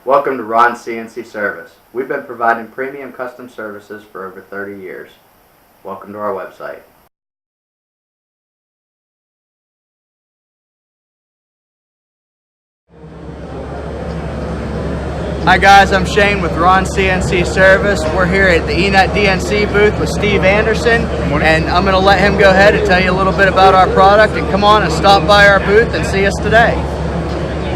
Welcome to Ron's CNC Service. We've been providing premium custom services for over 30 years. Welcome to our website. Hi guys, I'm Shane with Ron's CNC Service. We're here at the eNETDNC booth with Steve Anderson, and I'm going to let him go ahead and tell you a little bit about our product, and come on and stop by our booth and see us today.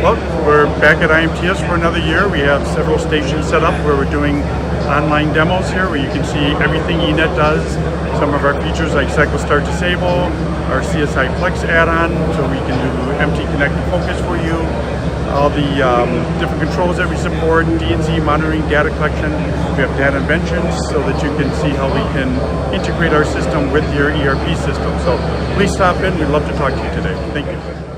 Well, we're back at IMTS for another year. We have several stations set up where we're doing online demos here where you can see everything eNET does. Some of our features like Cycle Start Disable, our CSI Flex add-on, so we can do empty connect and focus for you. All the different controls that we support, DNC monitoring, data collection. We have data inventions so that you can see how we can integrate our system with your ERP system. So please stop in. We'd love to talk to you today. Thank you.